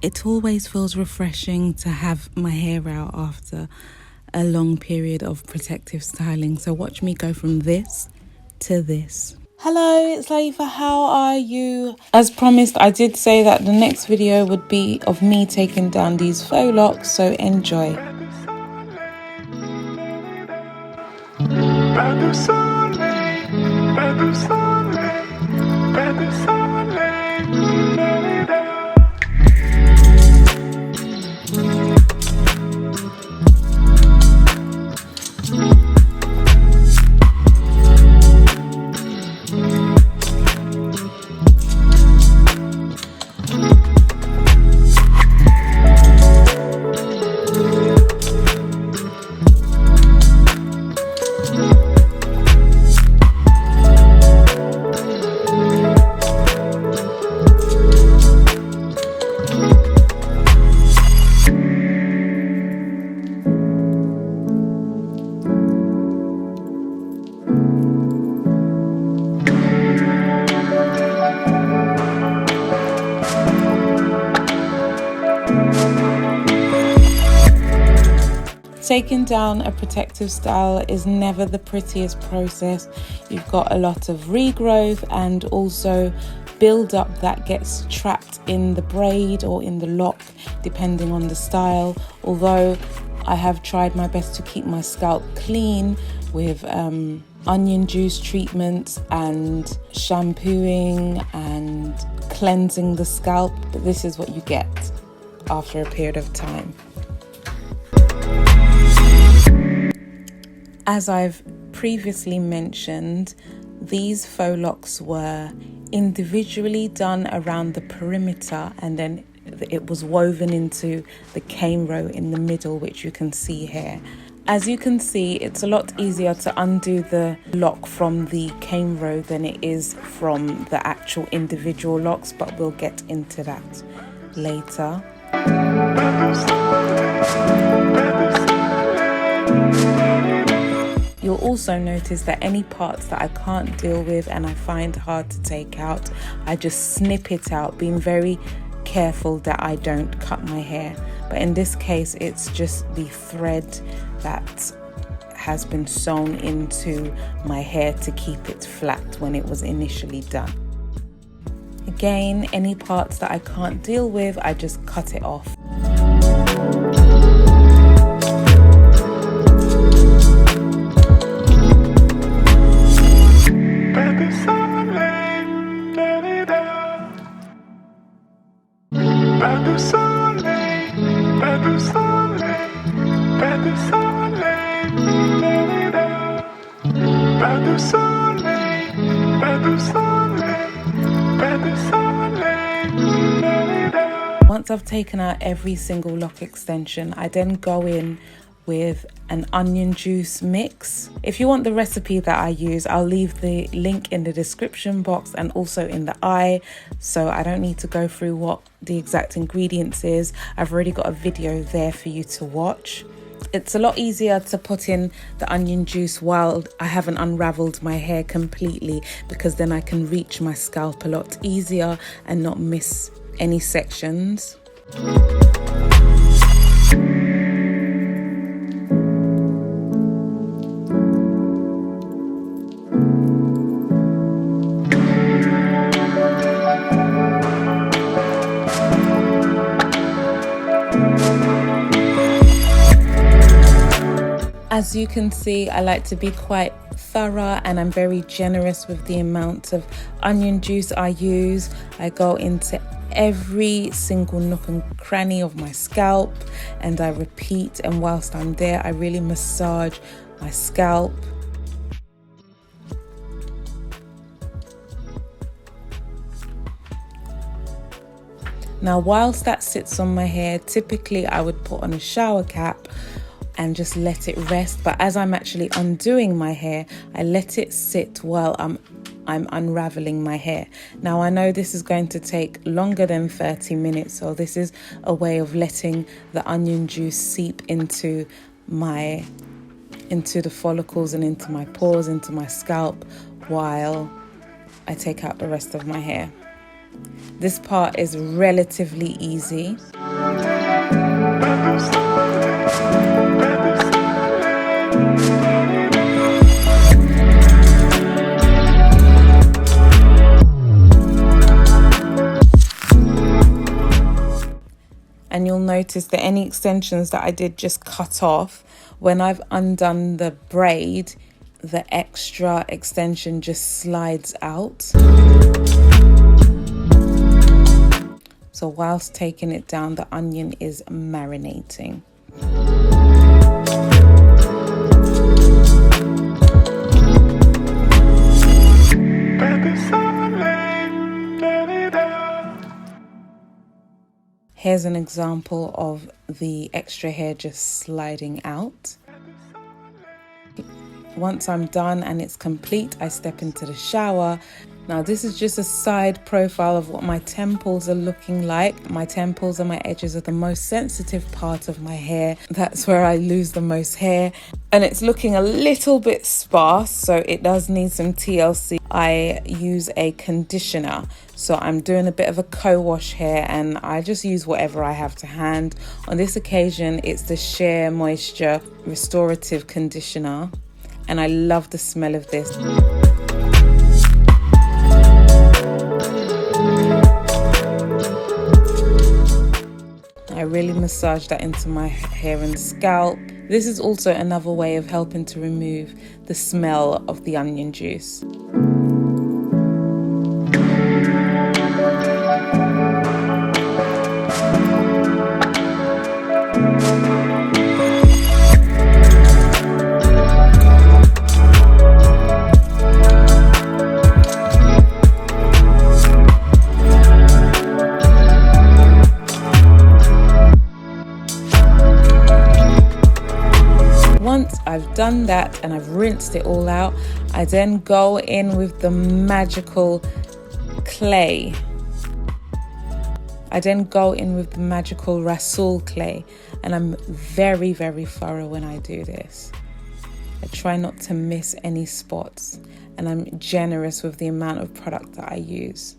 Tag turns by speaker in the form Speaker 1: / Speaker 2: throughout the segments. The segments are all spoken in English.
Speaker 1: It always feels refreshing to have my hair out after a long period of protective styling. So watch me go from this to this. Hello, it's Layefa. How are you? As promised, I did say that the next video would be of me taking down these faux locks, so enjoy. Taking down a protective style is never the prettiest process. You've got a lot of regrowth and also build up that gets trapped in the braid or in the lock, depending on the style. Although I have tried my best to keep my scalp clean with onion juice treatments and shampooing and cleansing the scalp, but this is what you get after a period of time. As I've previously mentioned, these faux locks were individually done around the perimeter, and then it was woven into the cane row in the middle, which you can see here. As you can see, it's a lot easier to undo the lock from the cane row than it is from the actual individual locks, but we'll get into that later. You'll also notice that any parts that I can't deal with and I find hard to take out, I just snip it out, being very careful that I don't cut my hair. But in this case, it's just the thread that has been sewn into my hair to keep it flat when it was initially done. Again, any parts that I can't deal with, I just cut it off. Once I've taken out every single lock extension, I then go in with an onion juice mix. If you want the recipe that I use, I'll leave the link in the description box and also in the eye, so I don't need to go through what the exact ingredients is. I've already got a video there for you to watch. It's a lot easier to put in the onion juice while I haven't unraveled my hair completely, because then I can reach my scalp a lot easier and not miss any sections. As you can see, I like to be quite thorough and I'm very generous with the amount of onion juice I use. I go into every single nook and cranny of my scalp and I repeat, and whilst I'm there, I really massage my scalp. Now, whilst that sits on my hair, typically I would put on a shower cap and just let it rest, but as I'm actually undoing my hair, I let it sit while I'm unraveling my hair. Now, I know this is going to take longer than 30 minutes, so this is a way of letting the onion juice seep into the follicles and into my pores, into my scalp, while I take out the rest of my hair. This part is relatively easy. And you'll notice that any extensions that I did just cut off, when I've undone the braid, the extra extension just slides out. So whilst taking it down, the onion is marinating. Here's an example of the extra hair just sliding out. Once I'm done and it's complete, I step into the shower. Now this is just a side profile of what my temples are looking like. My temples and my edges are the most sensitive part of my hair. That's where I lose the most hair. And it's looking a little bit sparse, so it does need some TLC. I use a conditioner. So I'm doing a bit of a co-wash here, and I just use whatever I have to hand. On this occasion, it's the Sheer Moisture Restorative Conditioner. And I love the smell of this. I really massage that into my hair and scalp. This is also another way of helping to remove the smell of the onion juice. Once I've done that and I've rinsed it all out, I then go in with the magical clay. I then go in with the magical Rasool clay, and I'm very, very thorough when I do this. I try not to miss any spots, and I'm generous with the amount of product that I use.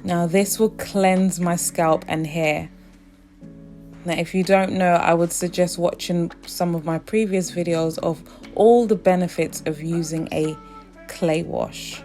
Speaker 1: Now this will cleanse my scalp and hair. Now, if you don't know, I would suggest watching some of my previous videos of all the benefits of using a clay wash.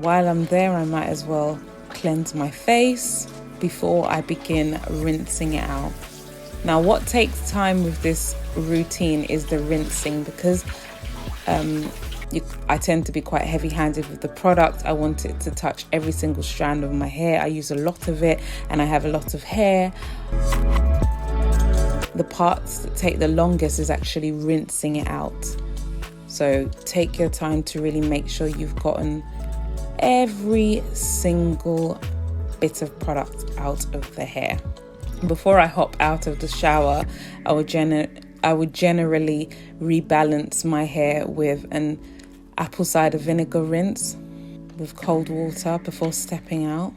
Speaker 1: While I'm there, I might as well cleanse my face before I begin rinsing it out. Now, what takes time with this routine is the rinsing, because I tend to be quite heavy-handed with the product. I want it to touch every single strand of my hair. I use a lot of it and I have a lot of hair. The parts that take the longest is actually rinsing it out. So take your time to really make sure you've gotten every single bit of product out of the hair. Before I hop out of the shower, I would generally rebalance my hair with an apple cider vinegar rinse with cold water before stepping out.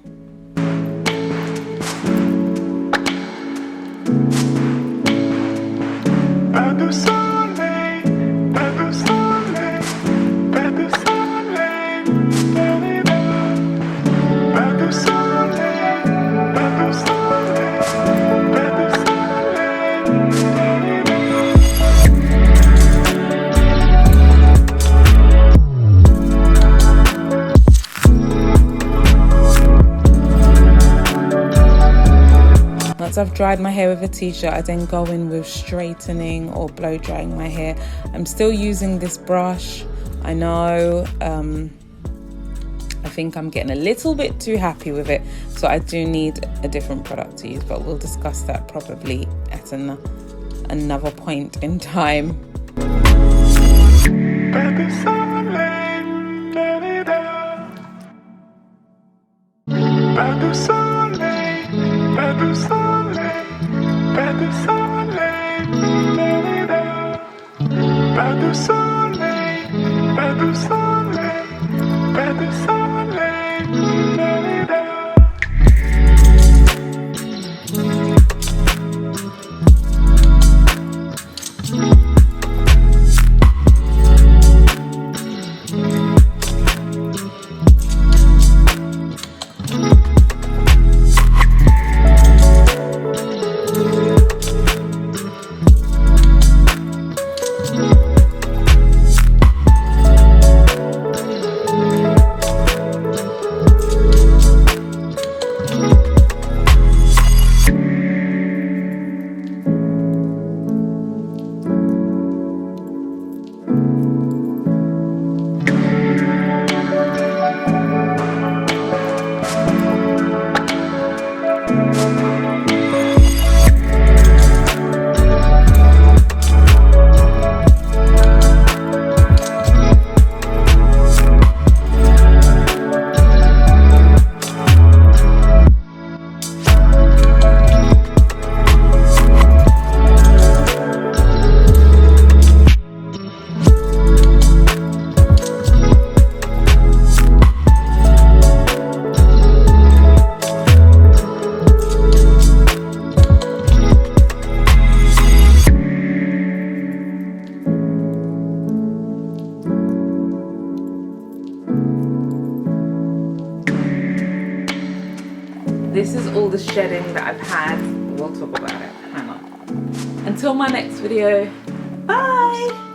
Speaker 1: Once I've dried my hair with a t-shirt, I then go in with straightening or blow drying my hair. I'm still using this brush. I know, I think I'm getting a little bit too happy with it, so I do need a different product to use, but we'll discuss that probably at another point in time. This is all the shedding that I've had. We'll talk about it. Hang on. Until my next video. Bye.